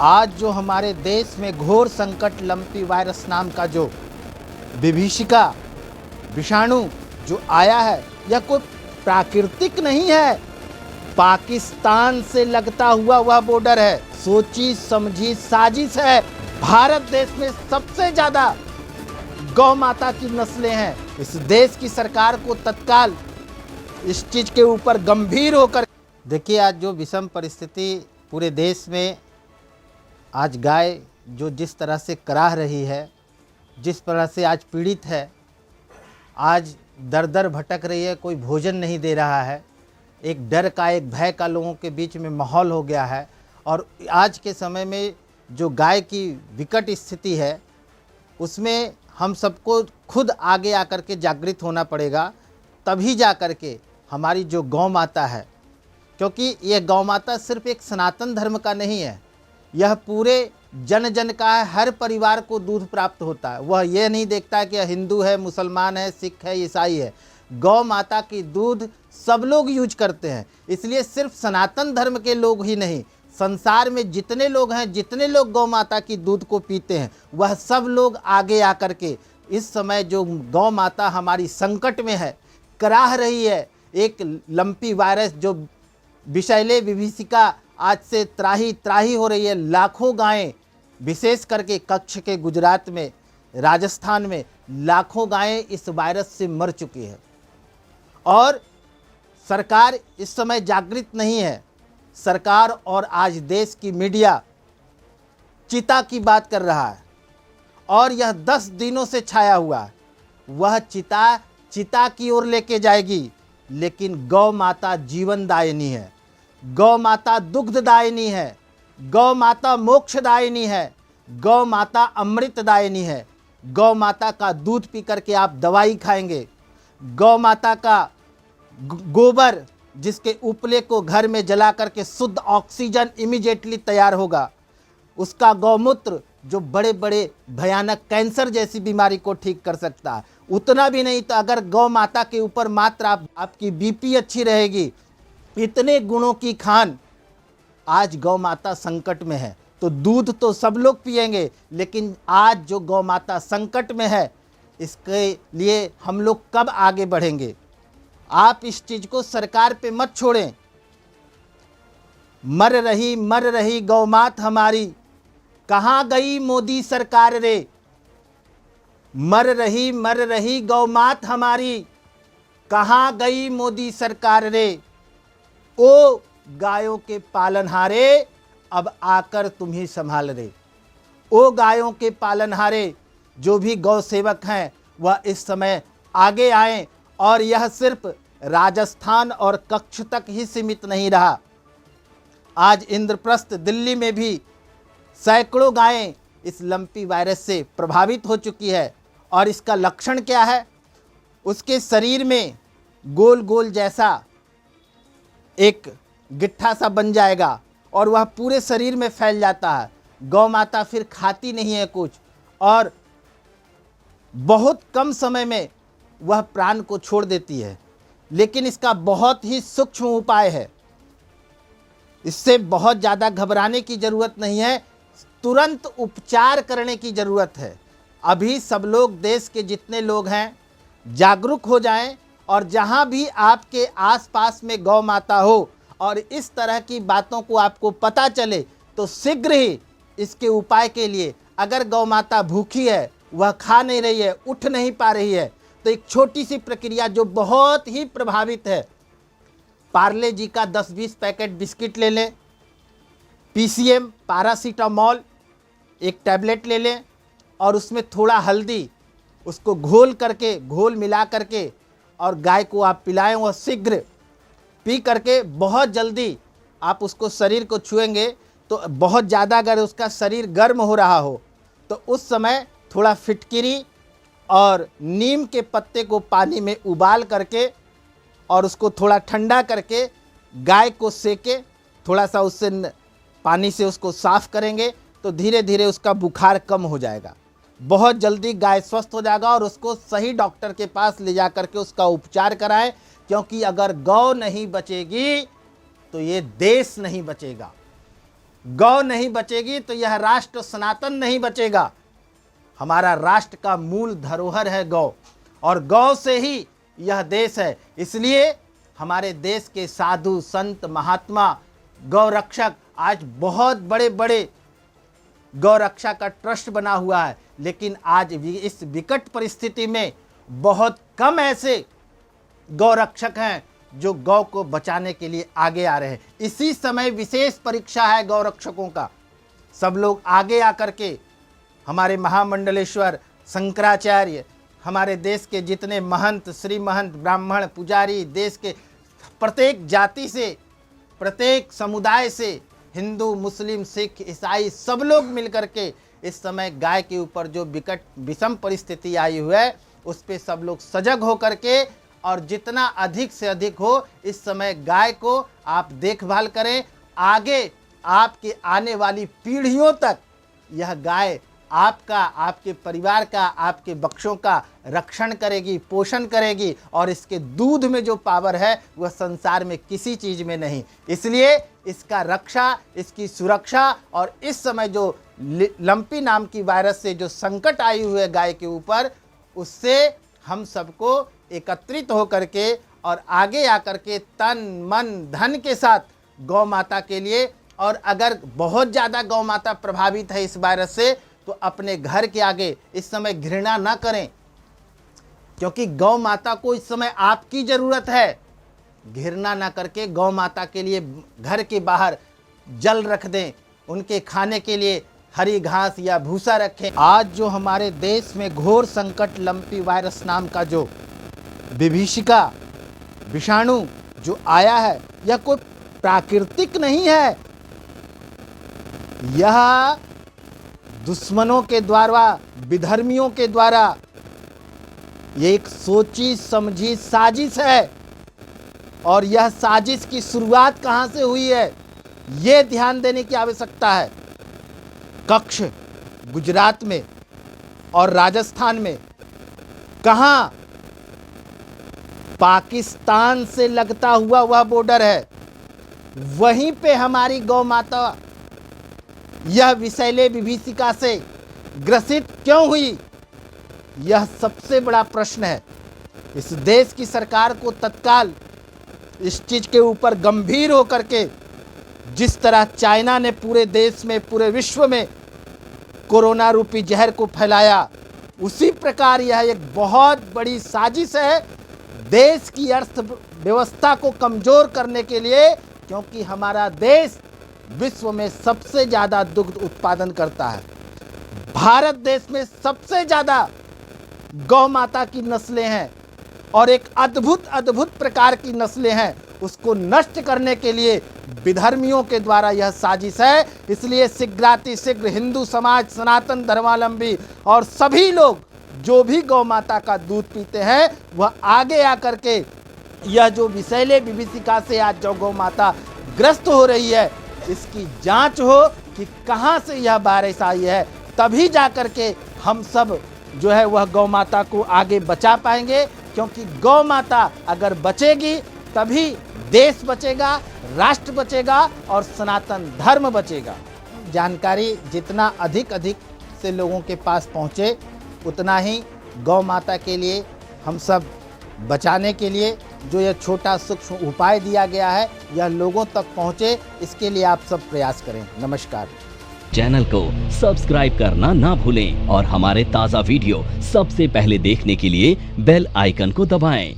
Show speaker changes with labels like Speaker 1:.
Speaker 1: आज जो हमारे देश में घोर संकट लंपी वायरस नाम का जो विभीषिका विषाणु जो आया है, यह कोई प्राकृतिक नहीं है, पाकिस्तान से लगता हुआ वह बॉर्डर है। सोची समझी साजिश है। भारत देश में सबसे ज्यादा गौ माता की नस्लें हैं। इस देश की सरकार को तत्काल इस चीज के ऊपर गंभीर होकर देखिए। आज जो विषम परिस्थिति पूरे देश में, आज गाय जो जिस तरह से कराह रही है, जिस तरह से आज पीड़ित है, आज दर दर भटक रही है, कोई भोजन नहीं दे रहा है, एक डर का, एक भय का लोगों के बीच में माहौल हो गया है। और आज के समय में जो गाय की विकट स्थिति है, उसमें हम सबको खुद आगे आकर के जागृत होना पड़ेगा, तभी जा कर के हमारी जो गौ माता है, क्योंकि यह गौ माता सिर्फ एक सनातन धर्म का नहीं है, यह पूरे जन जन का है। हर परिवार को दूध प्राप्त होता है। वह यह नहीं देखता कि यह हिंदू है, मुसलमान है, सिख है, ईसाई है। गौ माता की दूध सब लोग यूज करते हैं। इसलिए सिर्फ सनातन धर्म के लोग ही नहीं, संसार में जितने लोग हैं, जितने लोग गौ माता की दूध को पीते हैं, वह सब लोग आगे आकर के इस समय जो गौ माता हमारी संकट में है, कराह रही है, एक लंपी वायरस जो विषैले विभीषिका आज से त्राही त्राही हो रही है। लाखों गायें, विशेष करके कच्छ के गुजरात में, राजस्थान में लाखों गायें इस वायरस से मर चुकी है। और सरकार इस समय जागृत नहीं है। सरकार और आज देश की मीडिया चिता की बात कर रहा है, और यह 10 दिनों से छाया हुआ है। वह चिता की ओर लेके जाएगी, लेकिन गौ माता जीवनदायिनी है, गौ माता दुग्धदायिनी है, गौ माता मोक्षदायिनी है, गौ माता अमृतदायिनी है। गौ माता का दूध पी करके आप दवाई खाएंगे। गौ माता का गोबर, जिसके उपले को घर में जला करके शुद्ध ऑक्सीजन इमीडिएटली तैयार होगा। उसका गौमूत्र जो बड़े बड़े भयानक कैंसर जैसी बीमारी को ठीक कर सकता है। उतना भी नहीं तो अगर गौ माता के ऊपर मात्र आपकी बीपी अच्छी रहेगी, इतने गुणों की खान, आज गौ माता संकट में है। तो दूध तो सब लोग पिएंगे, लेकिन आज जो गौ माता संकट में है, इसके लिए हम लोग कब आगे बढ़ेंगे? आप इस चीज को सरकार पे मत छोड़ें। मर रही गौ मात हमारी, कहाँ गई मोदी सरकार रे? मर रही गौ मात हमारी, कहाँ गई मोदी सरकार रे? ओ गायों के पालनहारे, अब आकर तुम ही संभाल रे। ओ गायों के पालनहारे, जो भी गौ सेवक हैं, वह इस समय आगे आएं। और यह सिर्फ राजस्थान और कच्छ तक ही सीमित नहीं रहा। आज इंद्रप्रस्थ दिल्ली में भी सैकड़ों गायें इस लंपी वायरस से प्रभावित हो चुकी है। और इसका लक्षण क्या है? उसके शरीर में गोल गोल जैसा एक गिट्ठा सा बन जाएगा, और वह पूरे शरीर में फैल जाता है। गौ माता फिर खाती नहीं है कुछ, और बहुत कम समय में वह प्राण को छोड़ देती है। लेकिन इसका बहुत ही सूक्ष्म उपाय है। इससे बहुत ज़्यादा घबराने की ज़रूरत नहीं है, तुरंत उपचार करने की ज़रूरत है। अभी सब लोग, देश के जितने लोग हैं, जागरूक हो जाएं। और जहां भी आपके आसपास में गौ माता हो और इस तरह की बातों को आपको पता चले, तो शीघ्र ही इसके उपाय के लिए, अगर गौ माता भूखी है, वह खा नहीं रही है, उठ नहीं पा रही है, तो एक छोटी सी प्रक्रिया जो बहुत ही प्रभावित है, पार्ले जी का 10-20 पैकेट बिस्किट ले लें, PCM पैरासीटामोल एक टैबलेट ले लें, और उसमें थोड़ा हल्दी, उसको घोल मिला करके और गाय को आप पिलाएं। वह शीघ्र पी करके बहुत जल्दी आप उसको शरीर को छुएंगे, तो बहुत ज़्यादा अगर उसका शरीर गर्म हो रहा हो, तो उस समय थोड़ा फिटकिरी और नीम के पत्ते को पानी में उबाल करके और उसको थोड़ा ठंडा करके गाय को सेके, थोड़ा सा उससे पानी से उसको साफ करेंगे, तो धीरे धीरे उसका बुखार कम हो जाएगा। बहुत जल्दी गाय स्वस्थ हो जाएगा। और उसको सही डॉक्टर के पास ले जा करके उसका उपचार कराएं, क्योंकि अगर गौ नहीं बचेगी तो ये देश नहीं बचेगा। गौ नहीं बचेगी तो यह राष्ट्र सनातन नहीं बचेगा। हमारा राष्ट्र का मूल धरोहर है गौ, और गौ से ही यह देश है। इसलिए हमारे देश के साधु संत महात्मा गौ रक्षक, आज बहुत बड़े बड़े गौ रक्षा का ट्रस्ट बना हुआ है, लेकिन आज इस विकट परिस्थिति में बहुत कम ऐसे गौ रक्षक हैं जो गौ को बचाने के लिए आगे आ रहे हैं। इसी समय विशेष परीक्षा है गौ रक्षकों का। सब लोग आगे आकर के हमारे महामंडलेश्वर शंकराचार्य, हमारे देश के जितने महंत, श्री महंत, ब्राह्मण, पुजारी, देश के प्रत्येक जाति से, प्रत्येक समुदाय से, हिंदू, मुस्लिम, सिख, ईसाई, सब लोग मिलकर के इस समय गाय के ऊपर जो विकट विषम परिस्थिति आई हुई है उस पे सब लोग सजग हो करके, और जितना अधिक से अधिक हो इस समय गाय को आप देखभाल करें। आगे आपके आने वाली पीढ़ियों तक यह गाय आपका, आपके परिवार का, आपके बच्चों का रक्षण करेगी, पोषण करेगी, और इसके दूध में जो पावर है वह संसार में किसी चीज़ में नहीं। इसलिए इसका रक्षा, इसकी सुरक्षा, और इस समय जो लंपी नाम की वायरस से जो संकट आई हुई है गाय के ऊपर, उससे हम सबको एकत्रित होकर के और आगे आकर के तन मन धन के साथ गौ माता के लिए, और अगर बहुत ज़्यादा गौ माता प्रभावित है इस वायरस से तो अपने घर के आगे इस समय घृणा न करें, क्योंकि गौ माता को इस समय आपकी ज़रूरत है। घृणा ना करके गौ माता के लिए घर के बाहर जल रख दें, उनके खाने के लिए हरी घास या भूसा रखें। आज जो हमारे देश में घोर संकट लंपी वायरस नाम का जो विभीषिका विषाणु जो आया है, यह कोई प्राकृतिक नहीं है। यह दुश्मनों के द्वारा, विधर्मियों के द्वारा ये एक सोची समझी साजिश है, और यह साजिश की शुरुआत कहां से हुई है ये ध्यान देने की आवश्यकता है। कच्छ, गुजरात में और राजस्थान में, कहां? पाकिस्तान से लगता हुआ वह बॉर्डर है, वहीं पे हमारी गौ माता यह विषैले विभीषिका से ग्रसित क्यों हुई, यह सबसे बड़ा प्रश्न है। इस देश की सरकार को तत्काल इस चीज के ऊपर गंभीर होकर के, जिस तरह चाइना ने पूरे देश में, पूरे विश्व में कोरोना रूपी जहर को फैलाया, उसी प्रकार यह एक बहुत बड़ी साजिश है देश की अर्थव्यवस्था को कमजोर करने के लिए, क्योंकि हमारा देश विश्व में सबसे ज़्यादा दुग्ध उत्पादन करता है। भारत देश में सबसे ज़्यादा गौ माता की नस्लें हैं, और एक अद्भुत प्रकार की नस्लें हैं। उसको नष्ट करने के लिए विधर्मियों के द्वारा यह साजिश है। इसलिए शीघ्रातिशीघ्र हिंदू समाज, सनातन धर्मावलंबी और सभी लोग जो भी गौ माता का दूध पीते हैं वह आगे आकर के यह जो विषैले विभीषिका से आज जो गौ माता ग्रस्त हो रही है, इसकी जांच हो कि कहां से यह वायरस आई है, तभी जाकर के हम सब जो है वह गौ माता को आगे बचा पाएंगे। क्योंकि गौ माता अगर बचेगी तभी देश बचेगा, राष्ट्र बचेगा और सनातन धर्म बचेगा। जानकारी जितना अधिक से लोगों के पास पहुँचे, उतना ही गौ माता के लिए, हम सब बचाने के लिए जो यह छोटा सूक्ष्म उपाय दिया गया है, यह लोगों तक पहुँचे, इसके लिए आप सब प्रयास करें। नमस्कार।
Speaker 2: चैनल को सब्सक्राइब करना ना भूलें और हमारे ताज़ा वीडियो सबसे पहले देखने के लिए बेल आइकन को दबाएं।